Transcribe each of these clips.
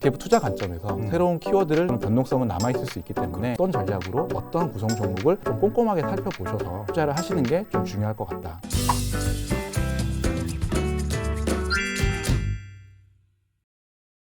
ETF 투자 관점에서 새로운 키워드를 변동성은 남아있을 수 있기 때문에 어떤 전략으로 어떤 구성 종목을 좀 꼼꼼하게 살펴보셔서 투자를 하시는 게 좀 중요할 것 같다.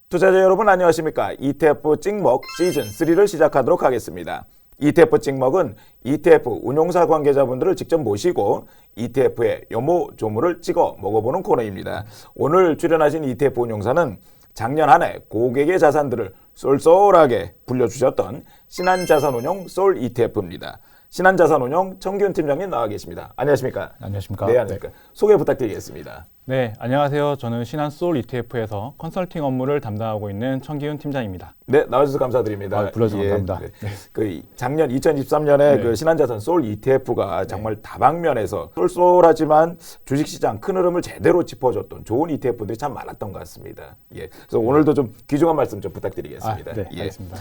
투자자 여러분 안녕하십니까? ETF 찍먹 시즌3를 시작하도록 하겠습니다. ETF 찍먹은 ETF 운용사 관계자분들을 직접 모시고 ETF의 요모조물을 찍어 먹어보는 코너입니다. 오늘 출연하신 ETF 운용사는 작년 한 해 고객의 자산들을 쏠쏠하게 불려주셨던 신한자산운용 솔 ETF입니다. 신한자산운용 정기훈 팀장님 나와 계십니다. 안녕하십니까? 안녕하십니까? 네, 안녕하십니까? 소개 부탁드리겠습니다. 네, 안녕하세요. 저는 신한솔 ETF에서 컨설팅 업무를 담당하고 있는 청기훈 팀장입니다. 네, 나와주셔서 감사드립니다. 불러주셔서 감사합니다. 네. 그 작년 2023년에 네. 그 신한자산 솔 ETF가 정말 다방면에서 쏠쏠하지만 주식시장 큰 흐름을 제대로 짚어줬던 좋은 ETF들이 참 많았던 것 같습니다. 예, 그래서 오늘도 좀 귀중한 말씀 좀 부탁드리겠습니다. 네, 예. 알겠습니다.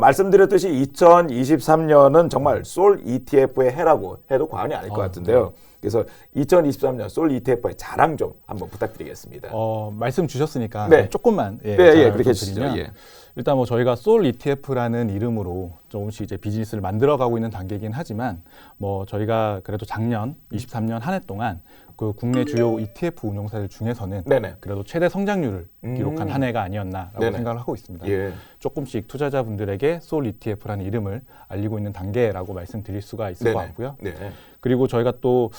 말씀드렸듯이 2023년은 정말 솔 ETF의 해라고 해도 과언이 아닐 것 같은데요. 그래서 2023년 솔 ETF의 자랑 좀 한번 부탁드리겠습니다. 말씀 주셨으니까 네. 조금만 그렇게 좀 해주시죠. 드리면 예. 일단 뭐 저희가 솔 ETF라는 이름으로 조금씩 이제 비즈니스를 만들어가고 있는 단계이긴 하지만 뭐 저희가 그래도 작년 23년 한 해 동안 그 국내 주요 ETF 운용사들 중에서는 네네. 그래도 최대 성장률을 기록한 한 해가 아니었나라고 네네. 생각을 하고 있습니다. 예. 조금씩 투자자분들에게 솔 ETF라는 이름을 알리고 있는 단계라고 말씀드릴 수가 있을 것 같고요. 네. 그리고 저희가 또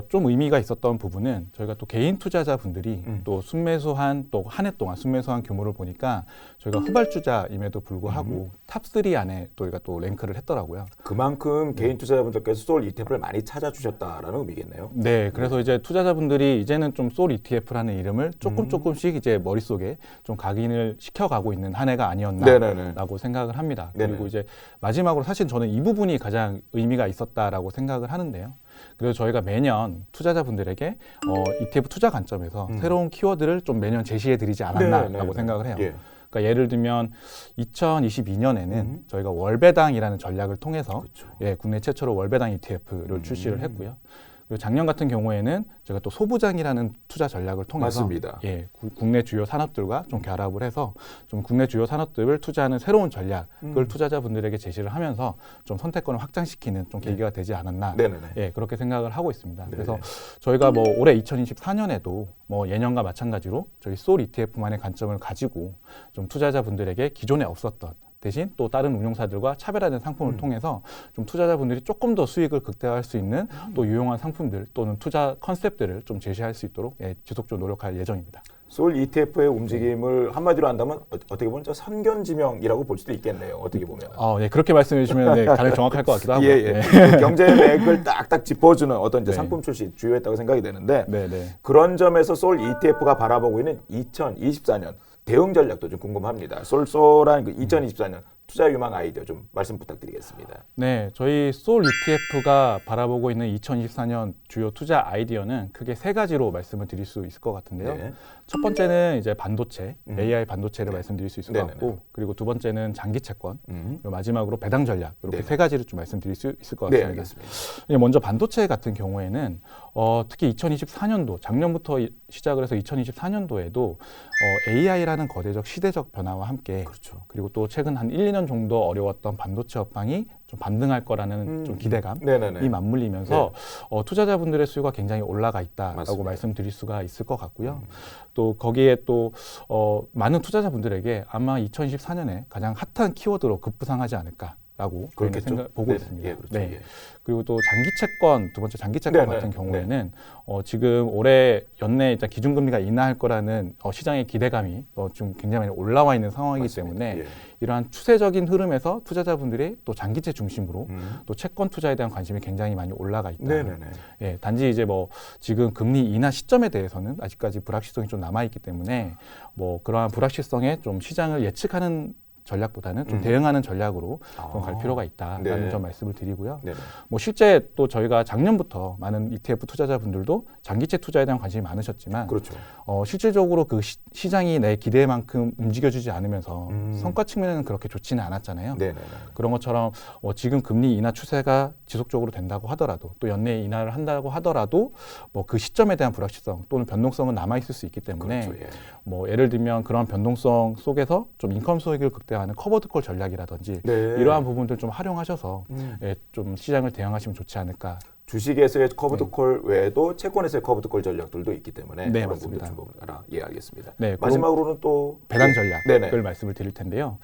좀 의미가 있었던 부분은 저희가 또 개인 투자자분들이 또 순매수한 또 한 해 동안 순매수한 규모를 보니까 저희가 후발주자임에도 불구하고 탑3 안에 저희가 또 랭크를 했더라고요. 그만큼 개인 투자자분들께서 솔 ETF를 많이 찾아주셨다라는 의미겠네요. 네, 그래서 이제 투자자분들이 이제는 좀 솔 ETF라는 이름을 조금씩 이제 머릿속에 좀 각인을 시켜가고 있는 한 해가 아니었나라고 생각을 합니다. 네네. 그리고 이제 마지막으로 사실 저는 이 부분이 가장 의미가 있었다라고 생각을 하는데요. 그래서 저희가 매년 투자자분들에게 ETF 투자 관점에서 새로운 키워드를 좀 매년 제시해 드리지 않았나라고 생각을 해요. 예. 그러니까 예를 들면 2022년에는 저희가 월배당이라는 전략을 통해서 국내 최초로 월배당 ETF를 출시를 했고요. 그리고 작년 같은 경우에는 제가 또 소부장이라는 투자 전략을 통해서 맞습니다. 국내 주요 산업들과 좀 결합을 해서 좀 국내 주요 산업들을 투자하는 새로운 전략을 투자자분들에게 제시를 하면서 좀 선택권을 확장시키는 좀 계기가 되지 않았나 그렇게 생각을 하고 있습니다. 그래서 저희가 뭐 올해 2024년에도 뭐 예년과 마찬가지로 저희 솔 ETF만의 관점을 가지고 좀 투자자분들에게 기존에 없었던 대신 또 다른 운용사들과 차별화된 상품을 통해서 좀 투자자분들이 조금 더 수익을 극대화할 수 있는 또 유용한 상품들 또는 투자 컨셉들을 좀 제시할 수 있도록 지속적으로 노력할 예정입니다. 솔 ETF의 움직임을 한마디로 한다면 어떻게 보면 저 선견지명이라고 볼 수도 있겠네요. 어떻게 보면. 그렇게 말씀해 주시면 가장 정확할 것 같기도 하고요. 그 경제 맥을 딱딱 짚어주는 어떤 이제 상품 출시 주요했다고 생각이 되는데 그런 점에서 솔 ETF가 바라보고 있는 2024년 대응 전략도 좀 궁금합니다. 쏠쏠한 그 2024년 투자 유망 아이디어 좀 말씀 부탁드리겠습니다. 네, 저희 솔 ETF가 바라보고 있는 2024년 주요 투자 아이디어는 크게 세 가지로 말씀을 드릴 수 있을 것 같은데요. 첫 번째는 이제 반도체, AI 반도체를 말씀드릴 수 있을 것 같고, 그리고 두 번째는 장기 채권, 그리고 마지막으로 배당 전략 이렇게 세 가지를 좀 말씀드릴 수 있을 것 같습니다. 알겠습니다. 먼저 반도체 같은 경우에는 특히 2024년도 작년부터 시작을 해서 2024년도에도 AI라는 거대적 시대적 변화와 함께 그리고 또 최근 한 1, 2년 정도 어려웠던 반도체 업황이 좀 반등할 거라는 좀 기대감이 맞물리면서 투자자분들의 수요가 굉장히 올라가 있다라고 말씀드릴 수가 있을 것 같고요. 또 거기에 또 많은 투자자분들에게 아마 2024년에 가장 핫한 키워드로 급부상하지 않을까라고 보고 있습니다. 그리고 또 장기 채권, 두 번째 장기 채권 같은 경우에는 지금 올해 연내 일단 기준금리가 인하할 거라는 시장의 기대감이 좀 굉장히 많이 올라와 있는 상황이기 때문에 이러한 추세적인 흐름에서 투자자분들이 또 장기채 중심으로 또 채권 투자에 대한 관심이 굉장히 많이 올라가 있다. 단지 이제 뭐 지금 금리 인하 시점에 대해서는 아직까지 불확실성이 좀 남아 있기 때문에 뭐 그러한 불확실성에 좀 시장을 예측하는 전략보다는 좀 대응하는 전략으로 좀 갈 필요가 있다라는 네. 점 말씀을 드리고요. 네네. 뭐 실제 또 저희가 작년부터 많은 ETF 투자자분들도 장기채 투자에 대한 관심이 많으셨지만 그렇죠. 실질적으로 그 시장이 내 기대만큼 움직여주지 않으면서 성과 측면에는 그렇게 좋지는 않았잖아요. 네네네. 그런 것처럼 지금 금리 인하 추세가 지속적으로 된다고 하더라도 또 연내 인하를 한다고 하더라도 뭐 그 시점에 대한 불확실성 또는 변동성은 남아 있을 수 있기 때문에 그렇죠. 예. 뭐 예를 들면 그런 변동성 속에서 좀 인컴 소액을 극대화하는 커버드콜 전략이라든지 네. 이러한 부분들 좀 활용하셔서 좀 시장을 대응하시면 좋지 않을까. 주식에서의 커브드콜 외에도 채권에서의 커브드콜 전략들도 있기 때문에 네, 그런 맞습니다. 부분도 좀 보라. 예, 알겠습니다. 네, 마지막으로는 또 배당 전략을 네네. 말씀을 드릴 텐데요.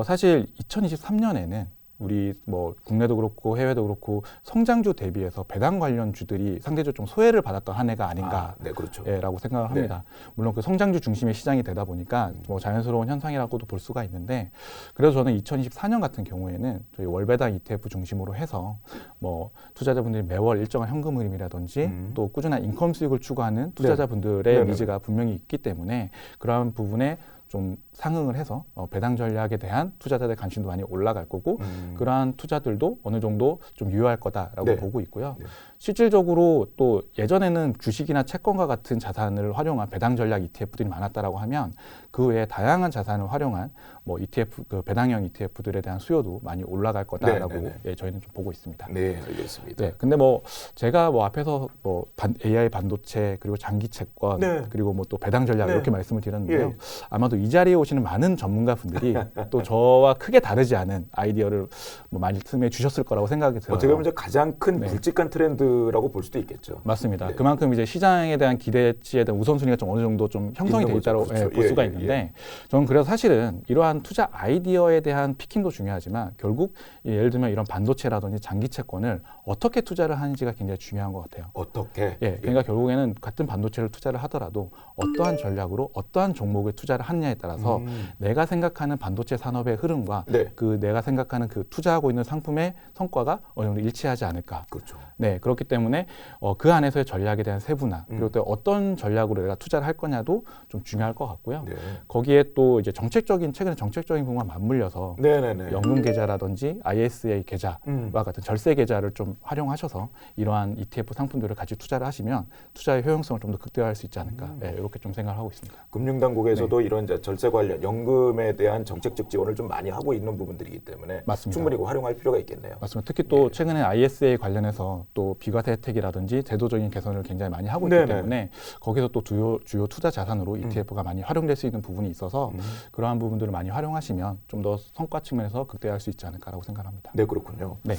사실 2023년에는 우리 뭐 국내도 그렇고 해외도 그렇고 성장주 대비해서 배당 관련 주들이 상대적으로 좀 소외를 받았던 한 해가 아닌가. 네, 그렇죠. 라고 생각을 합니다. 물론 그 성장주 중심의 시장이 되다 보니까 뭐 자연스러운 현상이라고도 볼 수가 있는데 그래서 저는 2024년 같은 경우에는 저희 월배당 ETF 중심으로 해서 뭐 투자자분들이 매월 일정한 현금 흐름이라든지 또 꾸준한 인컴 수익을 추구하는 투자자분들의 네네. 니즈가 분명히 있기 때문에 그러한 부분에 좀 상응을 해서 배당 전략에 대한 투자자들의 관심도 많이 올라갈 거고 그러한 투자들도 어느 정도 좀 유효할 거다라고 네. 보고 있고요. 네. 실질적으로 또 예전에는 주식이나 채권과 같은 자산을 활용한 배당 전략 ETF들이 많았다라고 하면 그 외에 다양한 자산을 활용한 뭐 ETF 그 배당형 ETF들에 대한 수요도 많이 올라갈 거다라고 네, 네, 네. 저희는 좀 보고 있습니다. 네, 알겠습니다. 네, 근데 뭐 제가 뭐 앞에서 뭐 AI 반도체 그리고 장기 채권 네. 그리고 뭐 또 배당 전략 네. 이렇게 말씀을 드렸는데요. 예. 아마도 이 자리에 오시는 많은 전문가분들이 또 저와 크게 다르지 않은 아이디어를 뭐 말씀해 주셨을 거라고 생각이 들어요. 어떻게 보면 이제 가장 큰 네. 굵직한 트렌드라고 볼 수도 있겠죠. 맞습니다. 네. 그만큼 이제 시장에 대한 기대치에 대한 우선순위가 좀 어느 정도 좀 형성이 돼 있는 있다고 거죠. 그렇죠. 볼 수가 예, 있는데 저는 그래서 사실은 이러한 투자 아이디어에 대한 피킹도 중요하지만 결국 예를 들면 이런 반도체라든지 장기 채권을 어떻게 투자를 하는지가 굉장히 중요한 것 같아요. 어떻게? 예, 그러니까 결국에는 같은 반도체를 투자를 하더라도 어떠한 전략으로 어떠한 종목에 투자를 하느냐에 따라서 내가 생각하는 반도체 산업의 흐름과 네. 그 내가 생각하는 그 투자하고 있는 상품의 성과가 어느 정도 일치하지 않을까. 그렇죠. 네, 그렇기 때문에 그 안에서의 전략에 대한 세분화 그리고 또 어떤 전략으로 내가 투자를 할 거냐도 좀 중요할 것 같고요. 네. 거기에 또 이제 최근에 정책적인 부분과 맞물려서 네네네. 연금 계좌라든지 ISA 계좌와 같은 절세 계좌를 좀 활용하셔서 이러한 ETF 상품들을 같이 투자를 하시면 투자의 효용성을 좀 더 극대화할 수 있지 않을까. 네, 이렇게 좀 생각을 하고 있습니다. 금융당국에서도 이런 이제 절세 관련 연금에 대한 정책적 지원을 좀 많이 하고 있는 부분들이기 때문에 맞습니다. 충분히 그거 활용할 필요가 있겠네요. 맞습니다. 특히 또 최근에 ISA 관련해서 또 비과세 혜택이라든지 제도적인 개선을 굉장히 많이 하고 있기 네네. 때문에 거기서 또 주요 투자 자산으로 ETF가 많이 활용될 수 있는 부분이 있어서 그러한 부분들을 많이 활용하시면 좀 더 성과 측면에서 극대화할 수 있지 않을까라고 생각합니다. 네, 그렇군요. 네.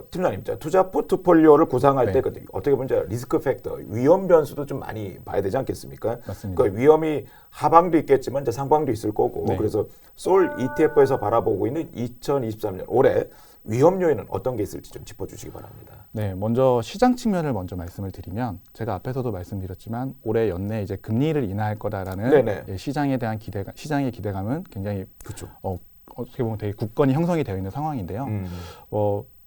팀장님, 투자 포트폴리오를 구상할 네. 때 어떻게 보면 이제 리스크 팩터, 위험 변수도 좀 많이 봐야 되지 않겠습니까? 맞습니다. 그 위험이 하방도 있겠지만 이제 상방도 있을 거고 네. 그래서 솔 ETF에서 바라보고 있는 2023년 올해 위험 요인은 어떤 게 있을지 좀 짚어주시기 바랍니다. 네, 먼저 시장 측면을 먼저 말씀을 드리면 제가 앞에서도 말씀드렸지만 올해 연내 이제 금리를 인하할 거다라는 네네. 시장에 대한 시장의 기대감은 굉장히 그렇죠. 어떻게 보면 되게 굳건히 형성이 되어 있는 상황인데요.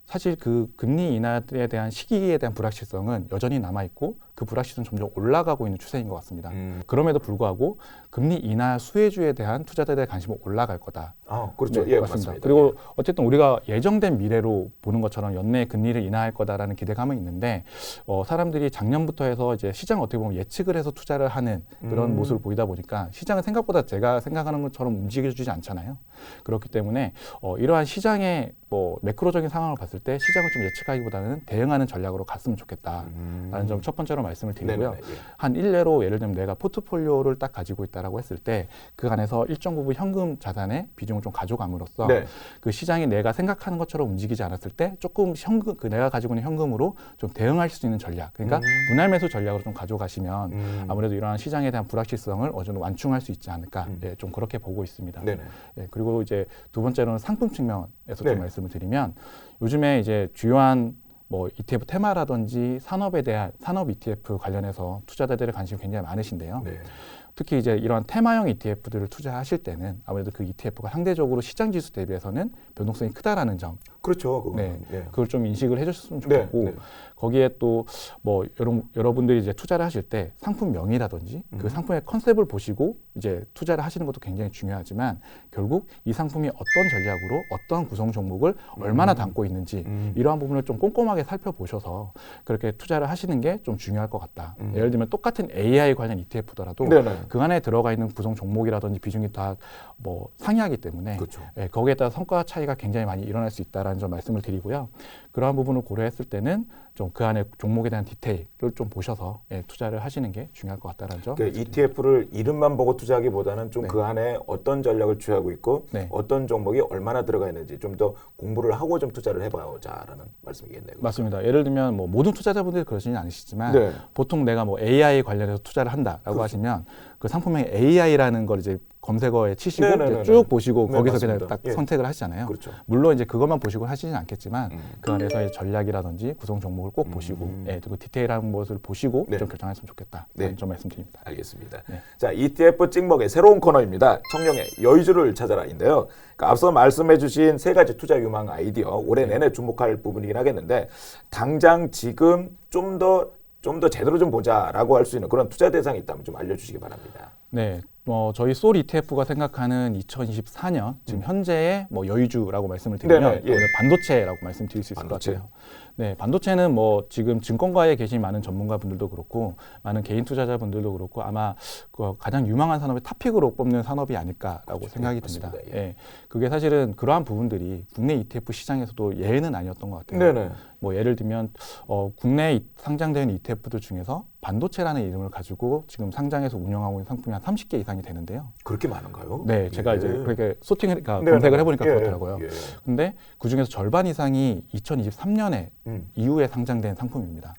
사실 그 금리 인하에 대한 시기에 대한 불확실성은 여전히 남아 있고 그 불확실성은 점점 올라가고 있는 추세인 것 같습니다. 그럼에도 불구하고 금리 인하 수혜주에 대한 투자자들의 관심은 올라갈 거다. 그렇죠. 네, 예, 맞습니다. 맞습니다. 그리고 어쨌든 우리가 예정된 미래로 보는 것처럼 연내 금리를 인하할 거다라는 기대감은 있는데 사람들이 작년부터 해서 이제 시장 어떻게 보면 예측을 해서 투자를 하는 그런 모습을 보이다 보니까 시장은 생각보다 제가 생각하는 것처럼 움직여주지 않잖아요. 그렇기 때문에 이러한 시장의 뭐 매크로적인 상황을 봤을 때 시장을 좀 예측하기보다는 대응하는 전략으로 갔으면 좋겠다라는 점 첫 번째로 말씀을 드리고요. 네네네, 예. 한 일례로 예를 들면 내가 포트폴리오를 딱 가지고 있다라고 했을 때 그 안에서 일정 부분 현금 자산의 비중을 좀 가져감으로써 네. 그 시장이 내가 생각하는 것처럼 움직이지 않았을 때 조금 내가 가지고 있는 현금으로 좀 대응할 수 있는 전략, 그러니까 분할 매수 전략으로 좀 가져가시면 아무래도 이러한 시장에 대한 불확실성을 어느 정도 완충할 수 있지 않을까, 좀 그렇게 보고 있습니다. 네네. 그리고 이제 두 번째로는 상품 측면에서 네. 좀 말씀을 드리면 요즘에 이제 주요한 뭐 ETF 테마라든지 산업 ETF 관련해서 투자자들의 관심이 굉장히 많으신데요. 네. 특히 이제 이런 테마형 ETF들을 투자하실 때는 아무래도 그 ETF가 상대적으로 시장 지수 대비해서는 변동성이 크다라는 점, 그렇죠. 그거는. 네, 그걸 좀 인식을 해주셨으면 네, 좋겠고 네. 거기에 또 뭐 여러분들이 이제 투자를 하실 때 상품명이라든지 그 상품의 컨셉을 보시고 이제 투자를 하시는 것도 굉장히 중요하지만 결국 이 상품이 어떤 전략으로 어떤 구성 종목을 얼마나 담고 있는지 이러한 부분을 좀 꼼꼼하게 살펴보셔서 그렇게 투자를 하시는 게 좀 중요할 것 같다. 예를 들면 똑같은 AI 관련 ETF더라도 네네. 그 안에 들어가 있는 구성 종목이라든지 비중이 다 뭐 상이하기 때문에 그렇죠. 예, 거기에 따라 성과 차이가 굉장히 많이 일어날 수 있다라는 점 말씀을 드리고요. 그러한 부분을 고려했을 때는 좀 그 안에 종목에 대한 디테일을 좀 보셔서 예, 투자를 하시는 게 중요할 것 같다는 점. 그러니까 ETF를 이름만 보고 투자하기보다는 좀 네. 그 안에 어떤 전략을 취하고 있고 네. 어떤 종목이 얼마나 들어가 있는지 좀 더 공부를 하고 좀 투자를 해봐야자라는 말씀이겠네요. 맞습니다. 예를 들면 뭐 모든 투자자분들이 그러지는 않으시지만 네. 보통 내가 뭐 AI 관련해서 투자를 한다라고 그렇죠. 하시면 그 상품명에 AI라는 걸 이제 검색어에 치시고 네네네네. 이제 쭉 보시고 네, 거기서 맞습니다. 그냥 딱 예. 선택을 하시잖아요. 그렇죠. 물론 이제 그것만 보시고 하시진 않겠지만 그 안에서의 전략이라든지 구성 종목을 꼭 보시고 예, 그리고 디테일한 것을 보시고 네. 좀 결정했으면 좋겠다. 네. 좀 말씀드립니다. 알겠습니다. 네. 자, ETF 찍먹의 새로운 코너입니다. 청룡의 여의주를 찾아라인데요. 그러니까 앞서 말씀해주신 세 가지 투자 유망 아이디어 올해 내내 주목할 부분이긴 하겠는데 당장 지금 좀 더 제대로 좀 보자라고 할 수 있는 그런 투자 대상이 있다면 좀 알려주시기 바랍니다. 네, 저희 솔 ETF가 생각하는 2024년 지금 현재의 뭐 여의주라고 말씀을 드리면 네네, 예. 오늘 반도체라고 말씀드릴 수 있을 반도체. 것 같아요. 네, 반도체는 뭐 지금 증권가에 계신 많은 전문가분들도 그렇고 많은 개인 투자자분들도 그렇고 아마 그 가장 유망한 산업의 탑픽으로 꼽는 산업이 아닐까라고 그렇죠. 생각이 네, 듭니다. 맞습니다. 예. 그게 사실은 그러한 부분들이 국내 ETF 시장에서도 예외는 아니었던 것 같아요. 네네. 뭐 예를 들면 국내에 상장되는 ETF들 중에서 반도체라는 이름을 가지고 지금 상장해서 운영하고 있는 상품이 한 30개 이상이 되는데요. 그렇게 많은가요? 네, 제가 이제 그렇게 그러니까 네, 검색을 네. 해보니까 예, 그렇더라고요. 예. 근데 그 중에서 절반 이상이 2023년에 이후에 상장된 상품입니다.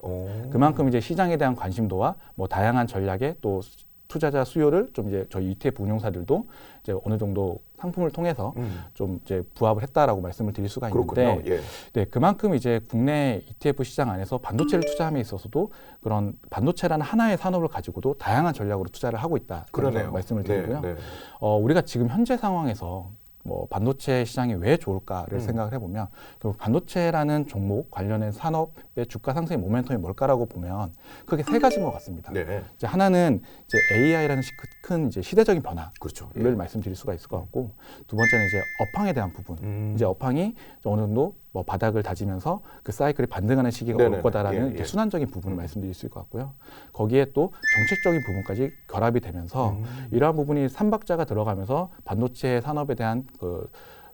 그만큼 이제 시장에 대한 관심도와 뭐 다양한 전략에 또 투자자 수요를 좀 이제 저희 ETF 운용사들도 이제 어느 정도 상품을 통해서 좀 이제 부합을 했다라고 말씀을 드릴 수가 있는데, 그렇군요. 예. 네, 그만큼 이제 국내 ETF 시장 안에서 반도체를 투자함에 있어서도 그런 반도체라는 하나의 산업을 가지고도 다양한 전략으로 투자를 하고 있다. 그러네요. 말씀을 드리고요. 네, 네. 우리가 지금 현재 상황에서 뭐 반도체 시장이 왜 좋을까를 생각을 해보면 결국 반도체라는 종목 관련된 산업의 주가 상승의 모멘텀이 뭘까라고 보면 크게 세 가지인 것 같습니다. 네. 이제 하나는 이제 AI라는 큰 이제 시대적인 변화를 그렇죠. 말씀드릴 수가 있을 것 같고 두 번째는 이제 업황에 대한 부분. 이제 업황이 어느 정도 뭐 바닥을 다지면서 그 사이클이 반등하는 시기가 네네네. 올 거다라는 예, 이제 예. 순환적인 부분을 말씀드릴 수 있을 것 같고요. 거기에 또 정책적인 부분까지 결합이 되면서 이러한 부분이 삼박자가 들어가면서 반도체 산업에 대한 그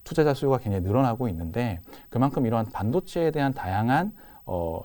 투자자 수요가 굉장히 늘어나고 있는데 그만큼 이러한 반도체에 대한 다양한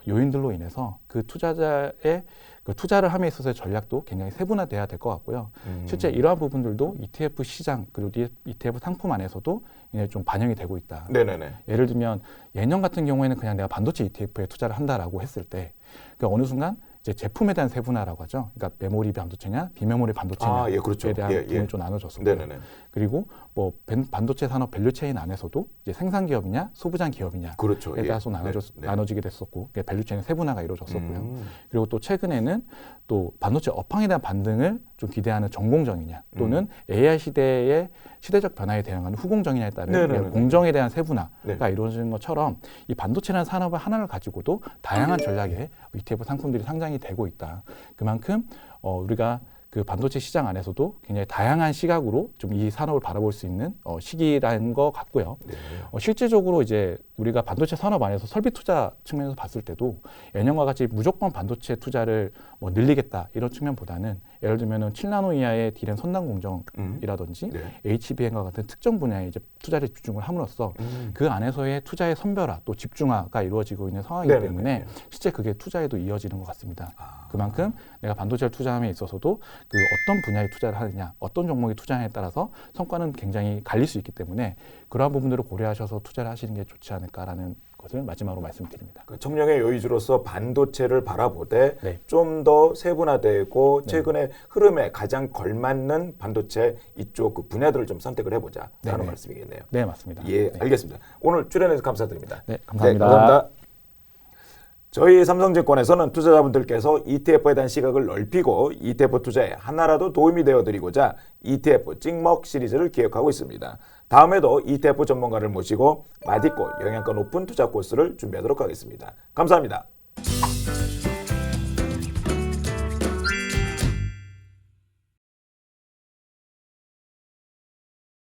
요인들로 인해서 그 투자자의 그 투자를 함에 있어서의 전략도 굉장히 세분화돼야 될 것 같고요. 실제 이러한 부분들도 ETF 시장 그리고 ETF 상품 안에서도 이제 좀 반영이 되고 있다. 네네네. 예를 들면 예년 같은 경우에는 그냥 내가 반도체 ETF에 투자를 한다라고 했을 때 그러니까 어느 순간 이제 제품에 대한 세분화라고 하죠. 그러니까 메모리 반도체냐, 비메모리 반도체냐에 예, 그렇죠. 대한 예, 부분이 예. 좀 나눠졌었고요. 네네네. 그리고 뭐 반도체 산업 밸류체인 안에서도 이제 생산 기업이냐, 소부장 기업이냐에 그렇죠. 예. 따라서 네, 네. 나눠지게 됐었고, 밸류체인의 세분화가 이루어졌었고요. 그리고 또 최근에는 또 반도체 업황에 대한 반등을 좀 기대하는 전공정이냐, 또는 AI 시대의 시대적 변화에 대응하는 후공정이냐에 따른 네네네. 공정에 대한 세분화가 네. 이루어지는 것처럼 이 반도체라는 산업을 하나를 가지고도 다양한 전략의 ETF 상품들이 상장이 되고 있다. 그만큼 우리가 그 반도체 시장 안에서도 굉장히 다양한 시각으로 좀 이 산업을 바라볼 수 있는 시기라는 것 같고요. 네. 실질적으로 이제 우리가 반도체 산업 안에서 설비 투자 측면에서 봤을 때도 예년과 같이 무조건 반도체 투자를 뭐 늘리겠다 이런 측면보다는 예를 들면은 7나노 이하의 D램 선단 공정이라든지 네. HBM과 같은 특정 분야에 이제 투자를 집중을 함으로써 그 안에서의 투자의 선별화 또 집중화가 이루어지고 있는 상황이기 네네네. 때문에 실제 그게 투자에도 이어지는 것 같습니다. 그만큼 내가 반도체를 투자함에 있어서도 그 어떤 분야에 투자를 하느냐, 어떤 종목에 투자하느냐에 따라서 성과는 굉장히 갈릴 수 있기 때문에 그러한 부분들을 고려하셔서 투자를 하시는 게 좋지 않을까라는 것을 마지막으로 말씀드립니다. 그 청룡의 여의주로서 반도체를 바라보되 네. 좀 더 세분화되고 최근의 흐름에 가장 걸맞는 반도체 이쪽 그 분야들을 좀 선택을 해보자라는 네네. 말씀이겠네요. 네, 맞습니다. 예, 네. 알겠습니다. 오늘 출연해서 감사드립니다. 네, 감사합니다. 감사합니다. 저희 삼성증권에서는 투자자분들께서 ETF에 대한 시각을 넓히고 ETF 투자에 하나라도 도움이 되어드리고자 ETF 찍먹 시리즈를 기획하고 있습니다. 다음에도 ETF 전문가를 모시고 맛있고 영양가 높은 투자 코스를 준비하도록 하겠습니다. 감사합니다.